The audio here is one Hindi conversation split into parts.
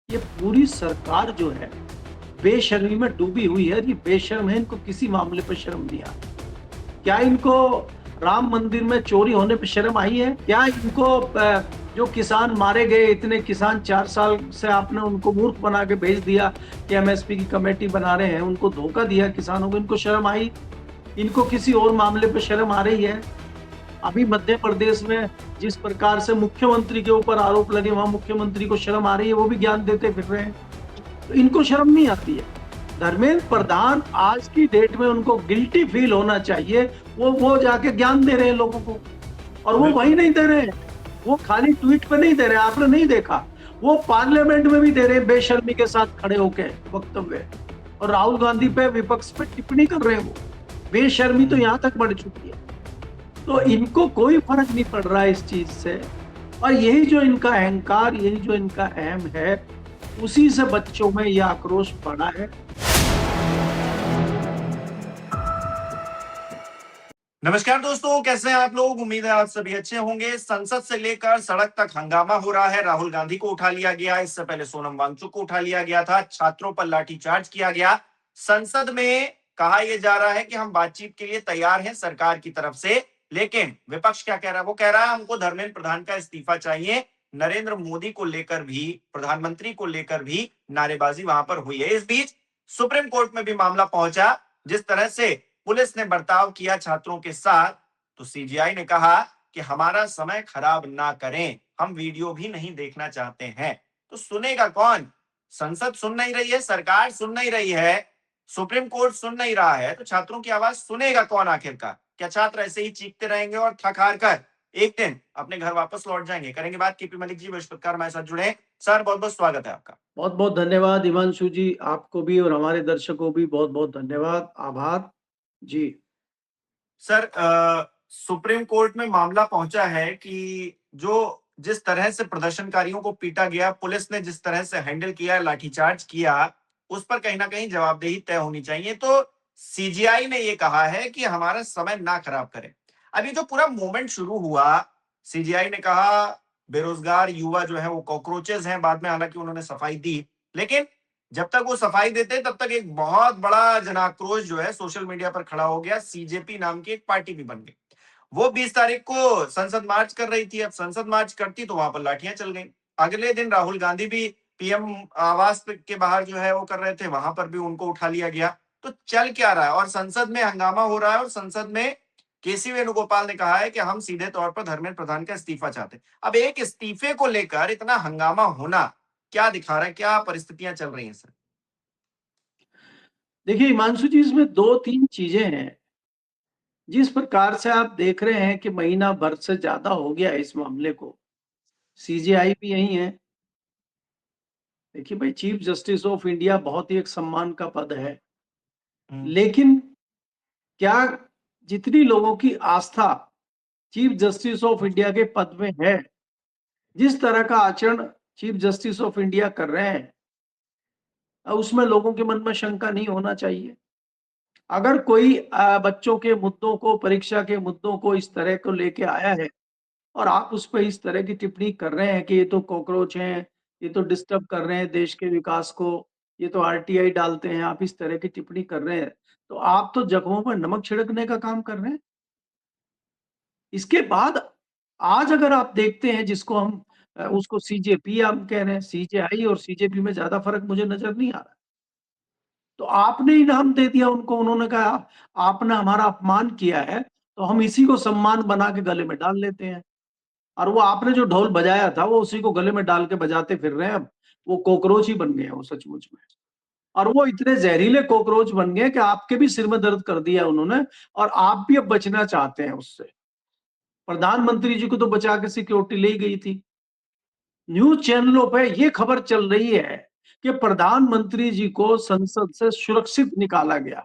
ये पूरी सरकार जो है बेशर्मी में डूबी हुई है। ये बेशर्म है, इनको किसी मामले पर शर्म नहीं आती। क्या इनको राम मंदिर में चोरी होने पर शर्म आई है? क्या इनको जो किसान मारे गए, इतने किसान 4 साल से आपने उनको मूर्ख बना के भेज दिया कि एमएसपी की कमेटी बना रहे हैं, उनको धोखा दिया किसानों को, इनको शर्म आई? इनको किसी और मामले पर शर्म आ रही है? अभी मध्य प्रदेश में जिस प्रकार से मुख्यमंत्री के ऊपर आरोप लगे, वहां मुख्यमंत्री को शर्म आ रही है, वो भी ज्ञान देते फिर रहे हैं। तो इनको शर्म नहीं आती है। धर्मेंद्र प्रधान आज की डेट में उनको गिल्टी फील होना चाहिए, वो जाके ज्ञान दे रहे हैं लोगों को, और वो वही नहीं दे रहे हैं। वो खाली ट्वीट पे नहीं दे रहे, आपने नहीं देखा, वो पार्लियामेंट में भी दे रहे हैं बेशर्मी के साथ खड़े होके वक्तव्य, और राहुल गांधी पे, विपक्ष पे टिप्पणी कर रहे हैं। वो बेशर्मी तो यहां तक बढ़ चुकी है। तो इनको कोई फर्क नहीं पड़ रहा है इस चीज से, और यही जो इनका अहंकार, यही जो इनका अहम है, उसी से बच्चों में यह आक्रोश बढ़ा है। नमस्कार दोस्तों, कैसे हैं आप लोग? उम्मीद है आप सभी अच्छे होंगे। संसद से लेकर सड़क तक हंगामा हो रहा है। राहुल गांधी को उठा लिया गया, इससे पहले सोनम वांगचुक को उठा लिया गया था, छात्रों पर लाठीचार्ज किया गया। संसद में कहा यह जा रहा है कि हम बातचीत के लिए तैयार हैं सरकार की तरफ से, लेकिन विपक्ष क्या कह रहा है? वो कह रहा है हमको धर्मेंद्र प्रधान का इस्तीफा चाहिए। नरेंद्र मोदी को लेकर भी, प्रधानमंत्री को लेकर भी नारेबाजी वहां पर हुई है। इस बीच सुप्रीम कोर्ट में भी मामला पहुंचा। जिस तरह से पुलिस ने बर्ताव किया छात्रों के साथ, तो सीजीआई ने कहा कि हमारा समय खराब ना करें, हम वीडियो भी नहीं देखना चाहते हैं। तो सुनेगा कौन? संसद सुन नहीं रही है, सरकार सुन नहीं रही है, सुप्रीम कोर्ट सुन नहीं रहा है, तो छात्रों की आवाज सुनेगा कौन आखिरकार? क्या छात्र ऐसे ही चीखते रहेंगे और थक हार कर एक दिन अपने घर वापस लौट जाएंगे? करेंगे बात। केपी मलिक जी बृहस्पतिवार हमारे साथ जुड़े। सर, बहुत बहुत स्वागत है आपका। बहुत बहुत धन्यवाद हिमांशु जी, आपको भी और हमारे दर्शकों को भी बहुत बहुत धन्यवाद, आभार जी। सर, सुप्रीम कोर्ट में मामला पहुंचा है कि जिस तरह से प्रदर्शनकारियों को पीटा गया, पुलिस ने जिस तरह से हैंडल किया, लाठीचार्ज किया, उस पर कहीं ना कहीं जवाबदेही तय होनी चाहिए। तो सीजीआई ने यह कहा है कि हमारा समय ना खराब करें। अभी जो पूरा मूवमेंट शुरू हुआ, सीजीआई ने कहा बेरोजगार युवा जो है वो कॉकरोचेस हैं। बाद में हालांकि उन्होंने सफाई दी, लेकिन जब तक वो सफाई देते तब तक एक बहुत बड़ा जनाक्रोश जो है सोशल मीडिया पर खड़ा हो गया। सीजेपी नाम की एक पार्टी भी बन गई। वो 20 तारीख को संसद मार्च कर रही थी। अब संसद मार्च करती तो वहां पर लाठियां चल गई। अगले दिन राहुल गांधी भी पीएम आवास के बाहर जो है वो कर रहे थे, वहां पर भी उनको उठा लिया गया। तो चल क्या रहा है? और संसद में हंगामा हो रहा है, और संसद में केसी वेणुगोपाल ने कहा है कि हम सीधे तौर पर धर्मेंद्र प्रधान का इस्तीफा चाहते हैं। अब एक इस्तीफे को लेकर इतना हंगामा होना क्या दिखा रहा है? क्या परिस्थितियां चल रही हैं सर? देखिए हिमांशु जी, इसमें 2-3 चीजें हैं। जिस प्रकार से आप देख रहे हैं कि महीना भर से ज्यादा हो गया है इस मामले को, सीजीआई भी यही है। देखिए भाई, चीफ जस्टिस ऑफ इंडिया बहुत ही एक सम्मान का पद है, लेकिन क्या जितनी लोगों की आस्था चीफ जस्टिस ऑफ इंडिया के पद में है, जिस तरह का आचरण चीफ जस्टिस ऑफ इंडिया कर रहे हैं, उसमें लोगों के मन में शंका नहीं होना चाहिए। अगर कोई बच्चों के मुद्दों को, परीक्षा के मुद्दों को इस तरह को लेके आया है, और आप उस पर इस तरह की टिप्पणी कर रहे हैं कि ये तो कॉकरोच हैं, ये तो डिस्टर्ब कर रहे हैं देश के विकास को, ये तो आरटीआई डालते हैं, आप इस तरह की टिप्पणी कर रहे हैं, तो आप तो जख्मों पर नमक छिड़कने का काम कर रहे हैं। इसके बाद आज अगर आप देखते हैं, जिसको हम उसको सीजेपी हम कह रहे हैं, सीजेआई और सीजेपी में ज्यादा फर्क मुझे नजर नहीं आ रहा। तो आपने इनाम दे दिया उनको, उन्होंने कहा आपने हमारा अपमान किया है, तो हम इसी को सम्मान बना के गले में डाल लेते हैं। और वो आपने जो ढोल बजाया था, वो उसी को गले में डाल के बजाते फिर रहे हैं। अब वो कॉकरोच ही बन गए हैं वो, सचमुच में। और वो इतने जहरीले कॉकरोच बन गए कि आपके भी सिर में दर्द कर दिया उन्होंने, और आप भी अब बचना चाहते हैं उससे। प्रधानमंत्री जी को तो बचा के सिक्योरिटी ले गई थी। न्यूज चैनलों पे ये खबर चल रही है कि प्रधानमंत्री जी को संसद से सुरक्षित निकाला गया।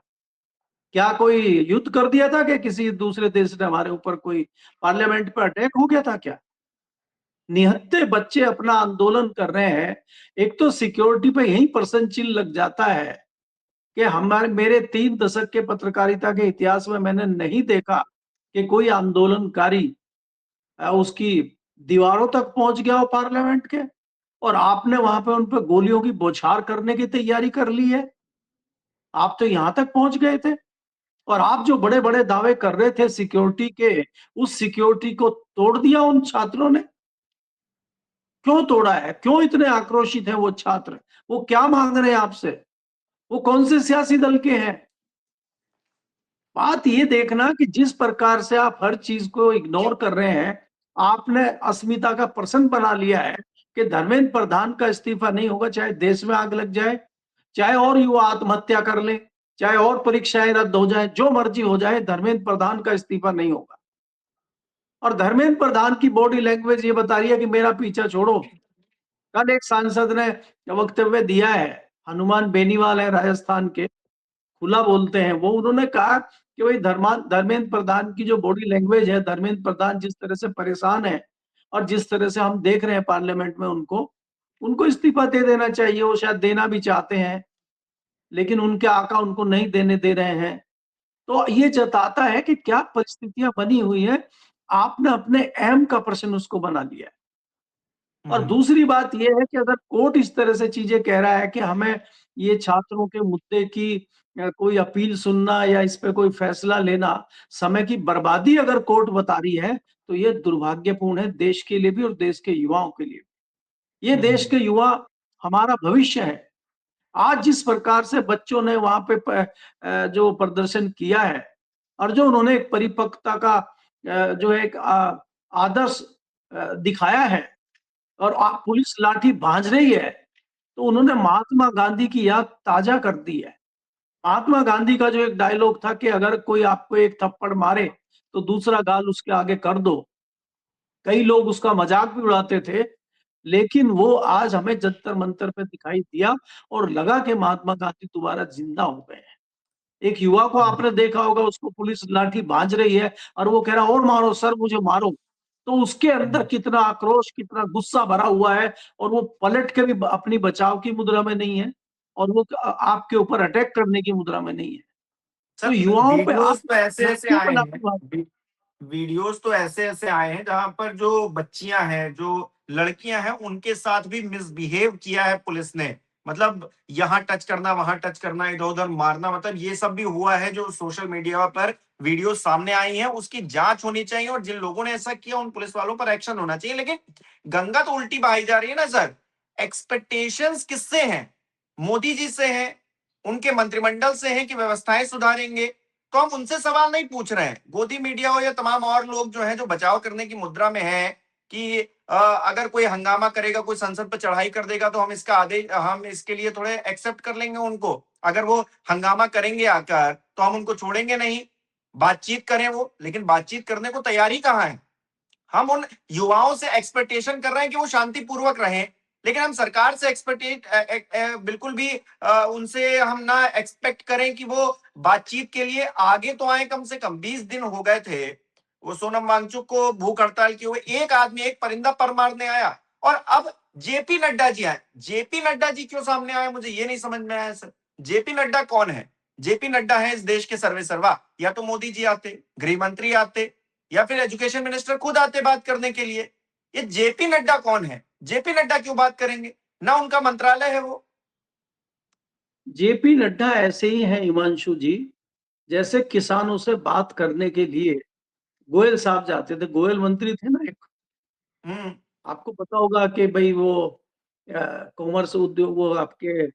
क्या कोई युद्ध कर दिया था? कि किसी दूसरे देश ने हमारे ऊपर, कोई पार्लियामेंट पर अटैक हो गया था क्या? निहत्थे बच्चे अपना आंदोलन कर रहे हैं। एक तो सिक्योरिटी पे यही प्रश्न चिन्ह लग जाता है कि मेरे 3 दशक के पत्रकारिता के इतिहास में मैंने नहीं देखा कि कोई आंदोलनकारी उसकी दीवारों तक पहुंच गया हो पार्लियामेंट के, और आपने वहां पे उन पे गोलियों की बौछार करने की तैयारी कर ली है। आप तो यहां तक पहुंच गए थे। और आप जो बड़े बड़े दावे कर रहे थे सिक्योरिटी के, उस सिक्योरिटी को तोड़ दिया उन छात्रों ने। क्यों तोड़ा है? क्यों इतने आक्रोशित हैं वो छात्र? वो क्या मांग रहे हैं आपसे? वो कौन से सियासी दल के हैं? बात ये देखना कि जिस प्रकार से आप हर चीज को इग्नोर कर रहे हैं, आपने अस्मिता का प्रश्न बना लिया है कि धर्मेंद्र प्रधान का इस्तीफा नहीं होगा, चाहे देश में आग लग जाए, चाहे और युवा आत्महत्या कर ले, चाहे और परीक्षाएं रद्द हो जाए, जो मर्जी हो जाए, धर्मेंद्र प्रधान का इस्तीफा नहीं होगा। और धर्मेंद्र प्रधान की बॉडी लैंग्वेज ये बता रही है कि मेरा पीछा छोड़ो। कल एक सांसद ने वक्तव्य दिया है, हनुमान बेनीवाल है राजस्थान के, खुला बोलते हैं वो, उन्होंने कहा कि भाई धर्मेंद्र प्रधान की जो बॉडी लैंग्वेज है, धर्मेंद्र प्रधान जिस तरह से परेशान है और जिस तरह से हम देख रहे हैं पार्लियामेंट में उनको उनको इस्तीफा दे देना चाहिए। वो शायद देना भी चाहते हैं, लेकिन उनके आका उनको नहीं देने दे रहे हैं। तो ये जताता है कि क्या परिस्थितियां बनी हुई है। आपने अपने अहम का प्रश्न उसको बना लिया है। और दूसरी बात यह है कि अगर कोर्ट इस तरह से चीजें कह रहा है कि हमें ये छात्रों के मुद्दे की कोई अपील सुनना या इस पे कोई फैसला लेना समय की बर्बादी अगर कोर्ट बता रही है, तो ये दुर्भाग्यपूर्ण है देश के लिए भी और देश के युवाओं के लिए। ये देश के युवा हमारा भविष्य है। आज जिस प्रकार से बच्चों ने वहां पे जो प्रदर्शन किया है और जो उन्होंने एक परिपक्वता का जो एक आदर्श दिखाया है, और पुलिस लाठी भांज रही है, तो उन्होंने महात्मा गांधी की याद ताजा कर दी है। महात्मा गांधी का जो एक डायलॉग था कि अगर कोई आपको एक थप्पड़ मारे तो दूसरा गाल उसके आगे कर दो। कई लोग उसका मजाक भी उड़ाते थे, लेकिन वो आज हमें जंतर मंतर पे दिखाई दिया और लगा कि महात्मा गांधी दोबारा जिंदा हो गए हैं। एक युवा को आपने देखा होगा, उसको पुलिस लाठी भांज रही है और वो कह रहा है और मारो सर, मुझे मारो। तो उसके अंदर कितना आक्रोश, कितना गुस्सा भरा हुआ है, और वो पलट के भी अपनी बचाव की मुद्रा में नहीं है, और वो आपके ऊपर अटैक करने की मुद्रा में नहीं है। तो सर युवाओं पे आप वीडियोस तो ऐसे ऐसे क्यों आए हैं, बनाते? वीडियोस तो ऐसे ऐसे आए हैं जहां पर जो बच्चियां हैं, जो लड़कियां हैं, उनके साथ भी मिसबिहेव किया है पुलिस ने। मतलब यहाँ टच करना, वहां टच करना, इधर उधर मारना, मतलब ये सब भी हुआ है। जो सोशल मीडिया पर वीडियो सामने आई है उसकी जांच होनी चाहिए, और जिन लोगों ने ऐसा किया उन पुलिस वालों पर एक्शन होना चाहिए। लेकिन गंगा तो उल्टी बहाई जा रही है ना सर। एक्सपेक्टेशंस किससे हैं? मोदी जी से हैं, उनके मंत्रिमंडल से हैं कि व्यवस्थाएं सुधारेंगे। तो हम उनसे सवाल नहीं पूछ रहे हैं। गोदी मीडिया हो या तमाम और लोग जो हैं, जो बचाव करने की मुद्रा में हैं कि अगर कोई हंगामा करेगा, कोई संसद पर चढ़ाई कर देगा, तो हम इसके लिए थोड़े एक्सेप्ट कर लेंगे उनको। अगर वो हंगामा करेंगे आकर, तो हम उनको छोड़ेंगे नहीं। बातचीत करें वो, लेकिन बातचीत करने को तैयारी कहां है? हम उन युवाओं से एक्सपेक्टेशन कर रहे हैं कि वो शांतिपूर्वक रहें, लेकिन हम सरकार से बिल्कुल भी उनसे हम ना एक्सपेक्ट करें कि वो बातचीत के लिए आगे तो आए। कम से कम 20 दिन हो गए थे वो सोनम वांगचुक को भूख हड़ताल किए हुए, एक आदमी, एक परिंदा पर मारने आया। और अब जेपी नड्डा जी आए। जेपी नड्डा जी क्यों सामने आए, मुझे ये नहीं समझ में आया सर। जेपी नड्डा कौन है? जेपी नड्डा है इस देश के सर्वे सर्वा। या तो मोदी जी आते, गृह मंत्री आते, या फिर एजुकेशन मिनिस्टर खुद आते बात करने के लिए। ये जेपी नड्डा कौन है? जेपी नड्डा क्यों बात करेंगे? ना उनका मंत्रालय है वो। जेपी नड्डा ऐसे ही हैं हिमांशु जी, जैसे किसानों से बात करने के लिए गोयल साहब जाते थे। गोयल मंत्री थे ना एक, हम्म। आपको पता होगा कि भाई वो कॉमर्स उद्योग, वो आपके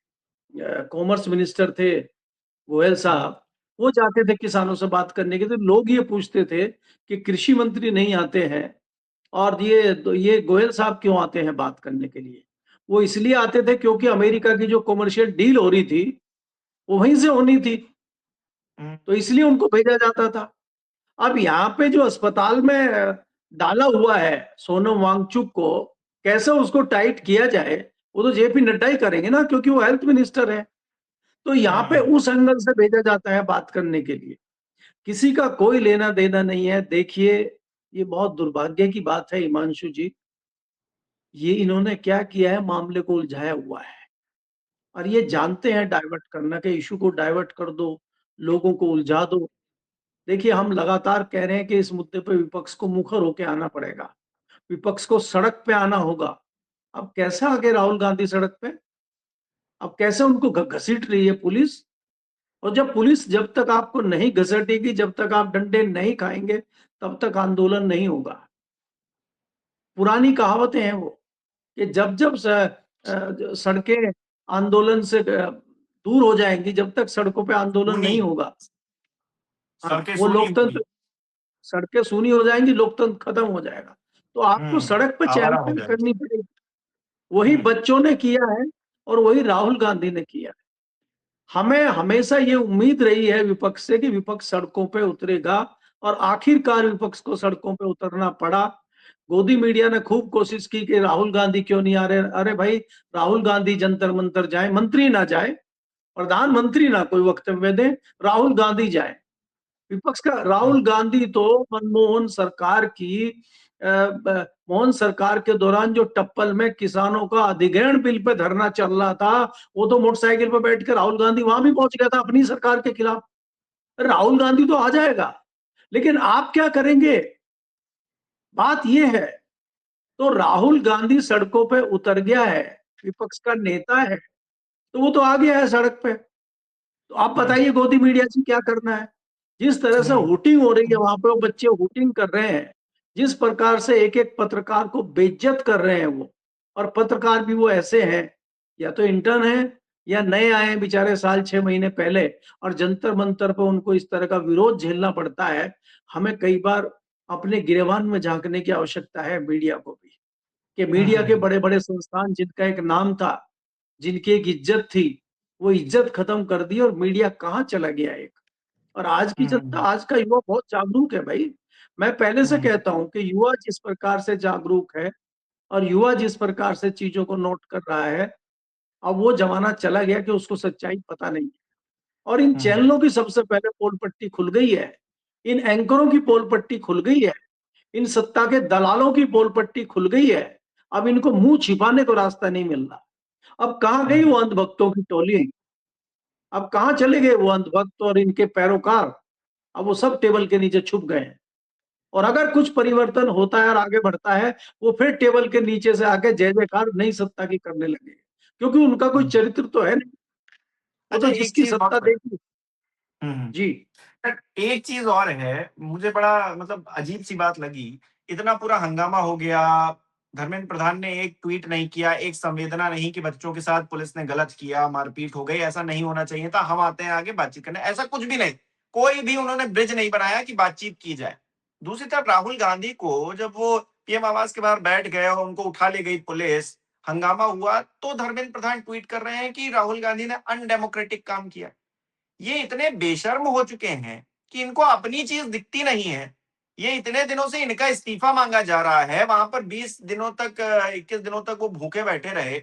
कॉमर्स मिनिस्टर थे गोयल साहब। वो जाते थे किसानों से बात करने के, तो लोग ये पूछते थे कि कृषि मंत्री नहीं आते हैं और ये गोयल साहब क्यों आते हैं बात करने के लिए। वो इसलिए आते थे क्योंकि अमेरिका की जो कमर्शियल डील हो रही थी वो वहीं से होनी थी, तो इसलिए उनको भेजा जाता था। अब यहाँ पे जो अस्पताल में डाला हुआ है सोनम वांगचुक को, कैसे उसको टाइट किया जाए, वो तो जेपी नड्डा ही करेंगे ना, क्योंकि वो हेल्थ मिनिस्टर है। तो यहाँ पे उस एंगल से भेजा जाता है बात करने के लिए। किसी का कोई लेना देना नहीं है। देखिए, ये बहुत दुर्भाग्य की बात है हिमांशु जी, ये इन्होंने क्या किया है, मामले को उलझाया हुआ है और ये जानते हैं डाइवर्ट करना, के इशू को डाइवर्ट कर दो, लोगों को उलझा दो। देखिए, हम लगातार कह रहे हैं कि इस मुद्दे पे विपक्ष को मुखर होकर आना पड़ेगा, विपक्ष को सड़क पे आना होगा। अब कैसे आ गए राहुल गांधी सड़क पे? अब कैसे उनको घसीट रही है पुलिस? और जब तक आपको नहीं घसीटेगी, जब तक आप डंडे नहीं खाएंगे, तब तक आंदोलन नहीं होगा। पुरानी कहावतें हैं वो, कि जब जब सड़कें आंदोलन से दूर हो जाएंगी, जब तक सड़कों पे आंदोलन सुनी, नहीं होगा, हाँ, सड़कें वो सुनी लोकतंत्र, होंगी। सड़कें सूनी हो जाएंगी, लोकतंत्र खत्म हो जाएगा। तो आपको सड़क पे चहल आवारा हो पहल जाएगा। करनी पड़ेगी। वही हम्म बच्चों ने किया है और वही राहुल गांधी ने किया है। हमें हमेशा ये उम्मीद रही है विपक्ष से कि विपक्ष सड़कों पे उतरेगा, और आखिरकार विपक्ष को सड़कों पे उतरना पड़ा। गोदी मीडिया ने खूब कोशिश की कि राहुल गांधी क्यों नहीं आ रहे। अरे भाई, राहुल गांधी जंतर मंतर जाए, मंत्री ना जाए, प्रधानमंत्री ना कोई वक्तव्य दे, राहुल गांधी जाए। विपक्ष का राहुल गांधी तो मनमोहन सरकार की मोहन सरकार के दौरान जो टप्पल में किसानों का अधिग्रहण बिल पे धरना चल रहा था, वो तो मोटरसाइकिल पे बैठ कर राहुल गांधी वहां भी पहुंच गया था अपनी सरकार के खिलाफ। राहुल गांधी तो आ जाएगा, लेकिन आप क्या करेंगे? बात यह है। तो राहुल गांधी सड़कों पे उतर गया है, विपक्ष का नेता है, तो वो तो आ गया है सड़क पे। तो आप हम्म बताइए गोदी मीडिया से क्या करना है? जिस तरह से हम्म हुटिंग हो रही है वहां पे, वो बच्चे हुटिंग कर रहे हैं, जिस प्रकार से एक एक पत्रकार को बेइज्जत कर रहे हैं वो, और पत्रकार भी वो ऐसे हैं, या तो इंटर्न है या नए आए हैं बेचारे साल 6 महीने पहले, और जंतर मंतर पर उनको इस तरह का विरोध झेलना पड़ता है। हमें कई बार अपने गिरेबान में झांकने की आवश्यकता है मीडिया को भी, कि मीडिया के हम्म बड़े बड़े संस्थान जिनका एक नाम था, जिनकी एक इज्जत थी, वो इज्जत खत्म कर दी और मीडिया कहाँ चला गया एक। और आज की जनता, हम्म आज का युवा बहुत जागरूक है भाई। मैं पहले से हम्म कहता हूं कि युवा जिस प्रकार से जागरूक है, और युवा जिस प्रकार से चीजों को नोट कर रहा है, अब वो जमाना चला गया कि उसको सच्चाई पता नहीं है। और इन हम्म चैनलों की सबसे पहले पोल पट्टी खुल गई है, इन एंकरों की पोल पट्टी खुल गई है, इन सत्ता के दलालों की पोल पट्टी खुल गई है। अब इनको मुंह छिपाने को रास्ता नहीं मिल रहा। अब कहाँ गई हम्म वो अंधभक्तों की टोली? अब कहाँ चले गए वो अंधभक्त और इनके पैरोकार? अब वो सब टेबल के नीचे छुप गए हैं। और अगर कुछ परिवर्तन होता है और आगे बढ़ता है, वो फिर टेबल के नीचे से आके जय जयकार नई सत्ता की करने लगे, क्योंकि उनका कोई हम्म। चरित्र तो है नहीं। वो अच्छा, तो एक जिसकी चीज सत्ता और। देखी। हम्म जी। बट एक चीज और है, मुझे बड़ा मतलब अजीब सी बात लगी। इतना पूरा हंगामा हो गया, धर्मेंद्र प्रधान ने एक ट्वीट नहीं किया, एक संवेदना नहीं कि बच्चों के साथ पुलिस ने गलत किया, मारपीट हो गई, ऐसा नहीं होना चाहिए था, हम आते हैं आगे बातचीत करने, ऐसा कुछ भी नहीं। कोई भी उन्होंने ब्रिज नहीं बनाया कि बातचीत की जाए। दूसरी तरफ राहुल गांधी को जब वो पीएम आवास के बाहर बैठ गए और उनको उठा ले गई पुलिस, हंगामा हुआ, तो धर्मेंद्र प्रधान ट्वीट कर रहे हैं कि राहुल गांधी ने अनडेमोक्रेटिक काम किया। ये इतने बेशर्म हो चुके हैं कि इनको अपनी चीज दिखती नहीं है। ये इतने दिनों से इनका इस्तीफा मांगा जा रहा है, वहां पर 20 दिनों तक 21 दिनों तक वो भूखे बैठे रहे।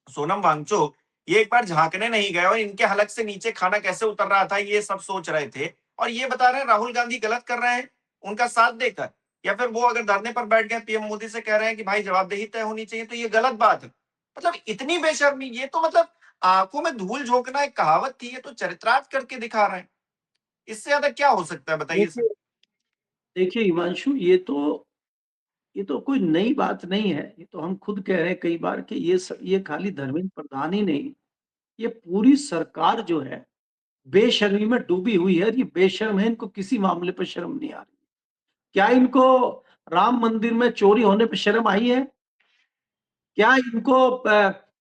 सोनम वांगचुक ये एक बार झांकने नहीं गए और इनके हलक से नीचे खाना कैसे उतर रहा था ये सब सोच रहे थे, और ये बता रहे हैं राहुल गांधी गलत कर रहे हैं उनका साथ देकर। या फिर वो अगर धरने पर बैठ गए, पीएम मोदी से कह रहे हैं कि भाई जवाबदेही तय होनी चाहिए, तो ये गलत बात है। मतलब इतनी बेशर्मी, ये तो मतलब आंखों में धूल झोंकना, एक कहावत थी, ये तो चरित्रार्थ करके दिखा रहे हैं। इससे ज्यादा क्या हो सकता है बताइए सर। देखिए, देखिए हिमांशु, ये तो कोई नई बात नहीं है। ये तो हम खुद कह रहे हैं कई बार कि ये खाली धर्मेंद्र प्रधान ही नहीं, ये पूरी सरकार जो है बेशर्मी में डूबी हुई है। ये बेशर्म है, इनको किसी मामले पर शर्म नहीं आ रही। क्या इनको राम मंदिर में चोरी होने पर शर्म आई है? क्या इनको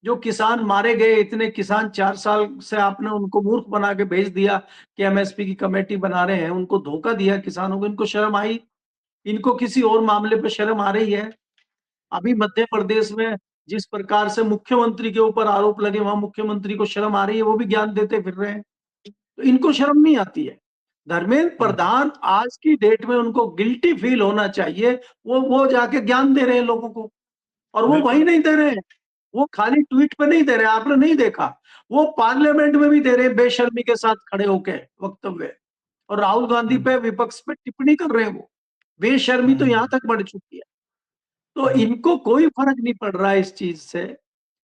जो किसान मारे गए, इतने किसान 4 साल से आपने उनको मूर्ख बना के भेज दिया कि एमएसपी की कमेटी बना रहे हैं, उनको धोखा दिया किसानों को, इनको शर्म आई? इनको किसी और मामले पर शर्म आ रही है? अभी मध्य प्रदेश में जिस प्रकार से मुख्यमंत्री के ऊपर आरोप लगे, वहां मुख्यमंत्री को शर्म आ रही है, वो भी ज्ञान देते फिर रहे हैं। तो इनको शर्म नहीं आती है। धर्मेंद्र हम्म, प्रधान आज की डेट में उनको गिल्टी फील होना चाहिए, वो जाके ज्ञान दे रहे हैं लोगों को, और वो वही बिल्कुल। नहीं दे रहे हैं। वो खाली ट्वीट पे नहीं दे रहे, आपने नहीं देखा, वो पार्लियामेंट में भी दे रहे हैं बेशर्मी के साथ खड़े होके वक्तव्य, और राहुल गांधी हम्म पे विपक्ष पे टिप्पणी कर रहे हैं वो। बेशर्मी तो हम्म यहां तक बढ़ चुकी है। तो हम्म इनको कोई फर्क नहीं पड़ रहा है इस चीज से।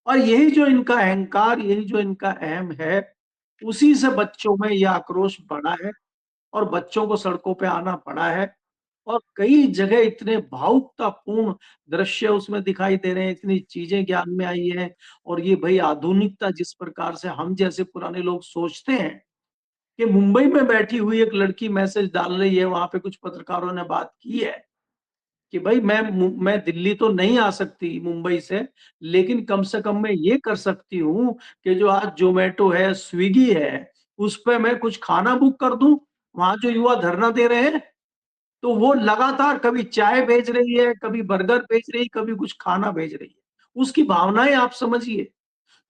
और यही जो इनका अहंकार, यही जो इनका अहम है, उसी से बच्चों में यह आक्रोश बढ़ा है और बच्चों को सड़कों पे आना पड़ा है। और कई जगह इतने भावुकतापूर्ण दृश्य उसमें दिखाई दे रहे हैं, इतनी चीजें ज्ञान में आई हैं। और ये भाई आधुनिकता जिस प्रकार से हम जैसे पुराने लोग सोचते हैं कि मुंबई में बैठी हुई एक लड़की मैसेज डाल रही है, वहां पे कुछ पत्रकारों ने बात की है कि भाई मैं दिल्ली तो नहीं आ सकती मुंबई से, लेकिन कम से कम मैं ये कर सकती हूँ कि जो आज ज़ोमैटो है, स्विगी है, उस पे मैं कुछ खाना बुक कर दूँ। वहाँ जो युवा धरना दे रहे हैं, तो वो लगातार कभी चाय भेज रही है, कभी बर्गर भेज रही है, कभी कुछ खाना भेज रही है। उसकी भावनाएँ आप समझिए।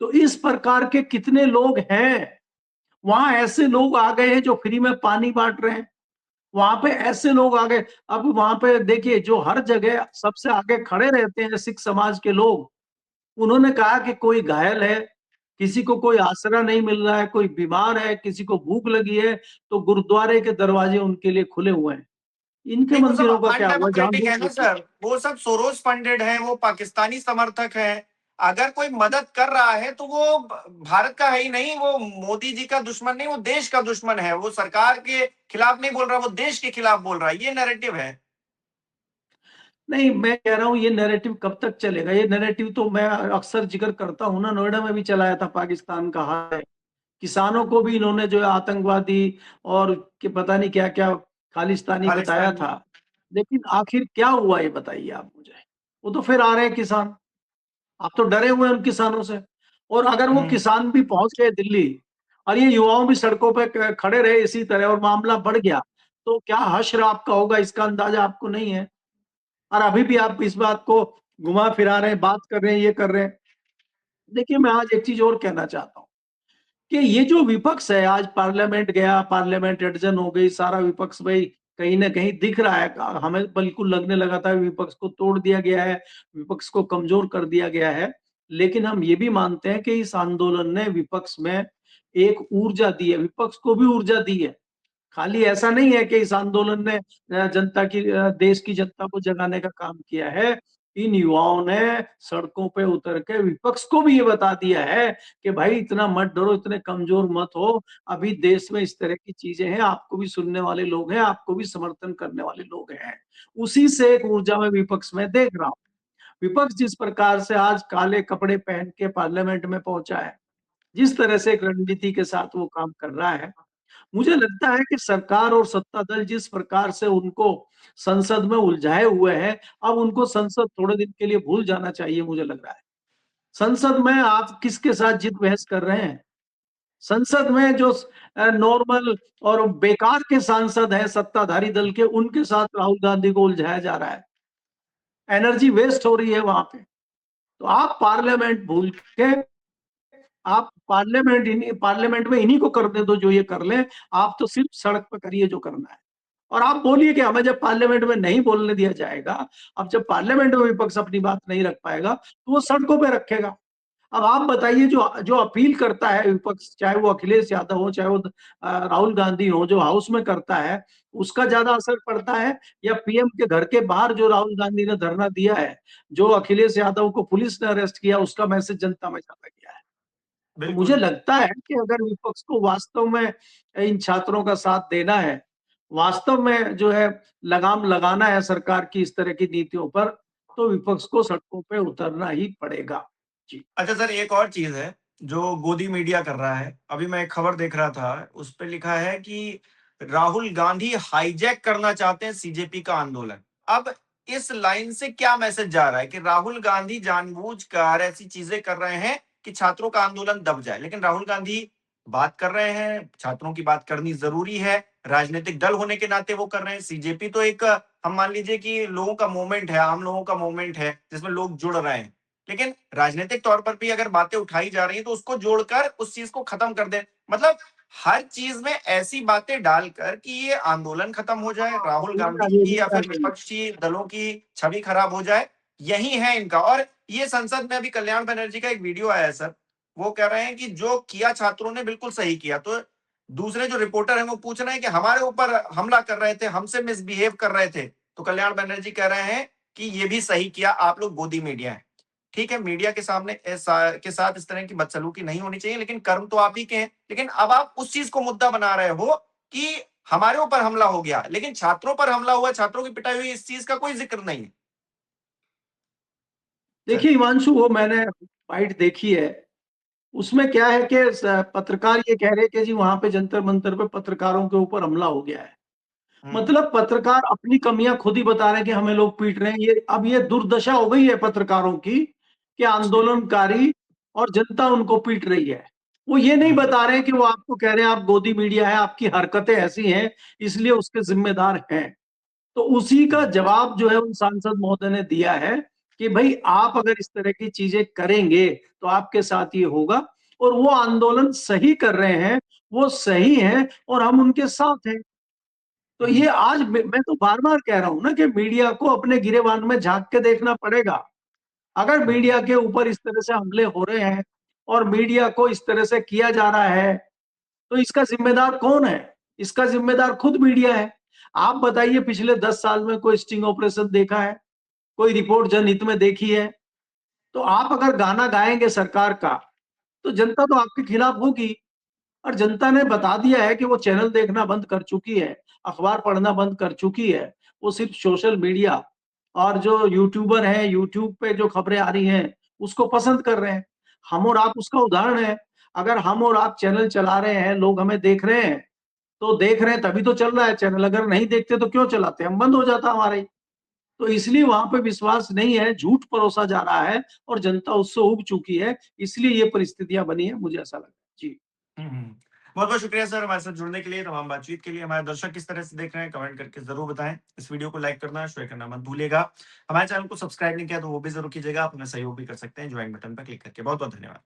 तो इस प्रकार के कितने लोग हैं। वहाँ ऐसे लोग आ गए हैं जो फ्री में पानी बाँट रहे हैं। वहां पे ऐसे लोग आ गए। अब वहां पे देखिए जो हर जगह सबसे आगे खड़े रहते हैं सिख समाज के लोग, उन्होंने कहा कि कोई घायल है, किसी को कोई आसरा नहीं मिल रहा है, कोई बीमार है, किसी को भूख लगी है, तो गुरुद्वारे के दरवाजे उनके लिए खुले हुए हैं। इनके नहीं, वो सब मंदिरों का क्या हुआ जहां अनडेमोक्रेटिक है ना लोग। सर, वो सब सोरोस फंडेड है, वो पाकिस्तानी समर्थक है। अगर कोई मदद कर रहा है तो वो भारत का है ही नहीं, वो मोदी जी का दुश्मन नहीं, वो देश का दुश्मन है। वो सरकार के खिलाफ नहीं बोल रहा, वो देश के खिलाफ बोल रहा है। ये नैरेटिव है। नहीं, मैं कह रहा हूँ ये नैरेटिव कब तक चलेगा। ये नैरेटिव तो मैं अक्सर जिक्र करता हूँ ना, नोएडा में भी चलाया था, पाकिस्तान का हाल है। किसानों को भी इन्होंने जो है आतंकवादी और कि पता नहीं क्या क्या खालिस्तानी बताया खालिस्तानी। था। लेकिन आखिर क्या हुआ ये बताइए आप मुझे। वो तो फिर आ रहे हैं किसान। आप तो डरे हुए हैं उन किसानों से। और अगर वो हम्म। किसान भी पहुंच गए दिल्ली और ये युवाओं भी सड़कों पे खड़े रहे इसी तरह और मामला बढ़ गया, तो क्या हश्र आपका होगा इसका अंदाजा आपको नहीं है। और अभी भी आप इस बात को घुमा फिरा रहे हैं, बात कर रहे हैं, ये कर रहे हैं। देखिए मैं आज एक चीज और कहना चाहता हूँ कि ये जो विपक्ष है, आज पार्लियामेंट गया, पार्लियामेंट अडजन हो गई, सारा विपक्ष भाई कहीं ना कहीं दिख रहा है। हमें बिल्कुल लगने लगा था विपक्ष को तोड़ दिया गया है, विपक्ष को कमजोर कर दिया गया है। लेकिन हम ये भी मानते हैं कि इस आंदोलन ने विपक्ष में एक ऊर्जा दी है, विपक्ष को भी ऊर्जा दी है। खाली ऐसा नहीं है कि इस आंदोलन ने जनता की देश की जनता को जगाने का काम किया है। इन युवाओं ने सड़कों पे उतर के विपक्ष को भी ये बता दिया है कि भाई इतना मत डरो, इतने कमजोर मत हो। अभी देश में इस तरह की चीजें हैं, आपको भी सुनने वाले लोग हैं, आपको भी समर्थन करने वाले लोग हैं। उसी से एक ऊर्जा में विपक्ष में देख रहा हूं। विपक्ष जिस प्रकार से आज काले कपड़े पहन के पार्लियामेंट में पहुंचा है, जिस तरह से एक रणनीति के साथ वो काम कर रहा है, मुझे लगता है कि सरकार और सत्ता दल जिस प्रकार से उनको संसद में उलझाए हुए हैं, अब उनको संसद थोड़े दिन के लिए भूल जाना चाहिए मुझे लग रहा है। संसद में आप किसके साथ जिद बहस कर रहे हैं। संसद में जो नॉर्मल और बेकार के सांसद हैं सत्ताधारी दल के, उनके साथ राहुल गांधी को उलझाया जा रहा है। एनर्जी वेस्ट हो रही है वहां पे। तो आप पार्लियामेंट भूल के, आप पार्लियामेंट में इन्हीं को करने दो जो ये कर ले। आप तो सिर्फ सड़क पर करिए जो करना है। और आप बोलिए कि हमें जब पार्लियामेंट में नहीं बोलने दिया जाएगा, अब जब पार्लियामेंट में विपक्ष अपनी बात नहीं रख पाएगा, तो वो सड़कों पे रखेगा। अब आप बताइए, जो जो अपील करता है विपक्ष, चाहे वो अखिलेश यादव हो, चाहे वो राहुल गांधी हो, जो हाउस में करता है, उसका ज्यादा असर पड़ता है, या पीएम के घर के बाहर जो राहुल गांधी ने धरना दिया है, जो अखिलेश यादव को पुलिस ने अरेस्ट किया, उसका मैसेज जनता में ज्यादा गया है। तो मुझे बिल्कुल। लगता है कि अगर विपक्ष को वास्तव में इन छात्रों का साथ देना है, वास्तव में जो है लगाम लगाना है सरकार की इस तरह की नीतियों पर, तो विपक्ष को सड़कों पे उतरना ही पड़ेगा। जी। अच्छा सर, एक और चीज है जो गोदी मीडिया कर रहा है। अभी मैं एक खबर देख रहा था, उस पे लिखा है कि राहुल गांधी हाईजैक करना चाहते हैं सीजेपी का आंदोलन। अब इस लाइन से क्या मैसेज जा रहा है कि राहुल गांधी जानबूझकर ऐसी चीजें कर रहे हैं कि छात्रों का आंदोलन दब जाए। लेकिन राहुल गांधी बात कर रहे हैं, छात्रों की बात करनी जरूरी है, राजनीतिक दल होने के नाते वो कर रहे हैं। सीजेपी तो एक, हम मान लीजिए कि लोगों का मूवमेंट है, आम लोगों का मूवमेंट है, जिसमें लोग जुड़ रहे हैं। लेकिन राजनीतिक तौर पर भी अगर बातें उठाई जा रही हैं तो उसको जोड़कर उस चीज को खत्म कर दे। मतलब हर चीज में ऐसी बातें डालकर कि ये आंदोलन खत्म हो जाए, राहुल गांधी की या फिर विपक्षी दलों की छवि खराब हो जाए, यही है इनका। और ये संसद में अभी कल्याण बनर्जी का एक वीडियो आया है सर, वो कह रहे हैं कि जो किया छात्रों ने बिल्कुल सही किया। तो दूसरे जो रिपोर्टर हैं वो पूछ रहे हैं कि हमारे ऊपर हमला कर रहे थे, हमसे मिसबिहेव कर रहे थे। तो कल्याण बनर्जी कह रहे हैं कि ये भी सही किया, आप लोग गोदी मीडिया है। ठीक है, मीडिया के सामने के साथ इस तरह की बदसलूकी नहीं होनी चाहिए, लेकिन कर्म तो आप ही के हैं। लेकिन अब आप उस चीज को मुद्दा बना रहे हो कि हमारे ऊपर हमला हो गया, लेकिन छात्रों पर हमला हुआ, छात्रों की पिटाई हुई, इस चीज का कोई जिक्र नहीं है। देखिए हिमांशु, वो मैंने फाइट देखी है, उसमें क्या है कि पत्रकार ये कह रहे हैं कि जी वहां पे जंतर मंतर पे पत्रकारों के ऊपर हमला हो गया है। मतलब पत्रकार अपनी कमियां खुद ही बता रहे हैं कि हमें लोग पीट रहे हैं। ये अब ये दुर्दशा हो गई है पत्रकारों की कि आंदोलनकारी और जनता उनको पीट रही है। वो ये नहीं बता रहे हैं कि वो आपको कह रहे हैं आप गोदी मीडिया है, आपकी हरकतें ऐसी हैं इसलिए उसके जिम्मेदार हैं। तो उसी का जवाब जो है उन सांसद महोदय ने दिया है कि भाई आप अगर इस तरह की चीजें करेंगे तो आपके साथ ये होगा, और वो आंदोलन सही कर रहे हैं, वो सही है और हम उनके साथ हैं। तो ये आज मैं तो बार बार कह रहा हूं ना कि मीडिया को अपने गिरेबान में झांक के देखना पड़ेगा। अगर मीडिया के ऊपर इस तरह से हमले हो रहे हैं और मीडिया को इस तरह से किया जा रहा है, तो इसका जिम्मेदार कौन है? इसका जिम्मेदार खुद मीडिया है। आप बताइए पिछले 10 साल में कोई स्टिंग ऑपरेशन देखा है? कोई रिपोर्ट जनहित में देखी है? तो आप अगर गाना गाएंगे सरकार का, तो जनता तो आपके खिलाफ होगी। और जनता ने बता दिया है कि वो चैनल देखना बंद कर चुकी है, अखबार पढ़ना बंद कर चुकी है। वो सिर्फ सोशल मीडिया और जो यूट्यूबर हैं, यूट्यूब पे जो खबरें आ रही हैं, उसको पसंद कर रहे हैं। हम और आप उसका उदाहरण है। अगर हम और आप चैनल चला रहे हैं, लोग हमें देख रहे हैं, तो देख रहे हैं तभी तो चल रहा है चैनल। अगर नहीं देखते तो क्यों चलाते? हम बंद हो जाता हमारा ही। तो इसलिए वहां पे विश्वास नहीं है, झूठ परोसा जा रहा है और जनता उससे उब चुकी है। इसलिए ये परिस्थितियां बनी है, मुझे ऐसा लगता है। जी। बहुत बहुत शुक्रिया सर हमारे साथ जुड़ने के लिए, तमाम बातचीत के लिए। हमारे दर्शक किस तरह से देख रहे हैं कमेंट करके जरूर बताएं। इस वीडियो को लाइक करना, शेयर करना मत भूलिएगा। हमारे चैनल को सब्सक्राइब नहीं किया तो वो भी जरूर कीजिएगा। आप हमें सहयोग भी कर सकते हैं ज्वाइन बटन पर क्लिक करके। बहुत बहुत धन्यवाद।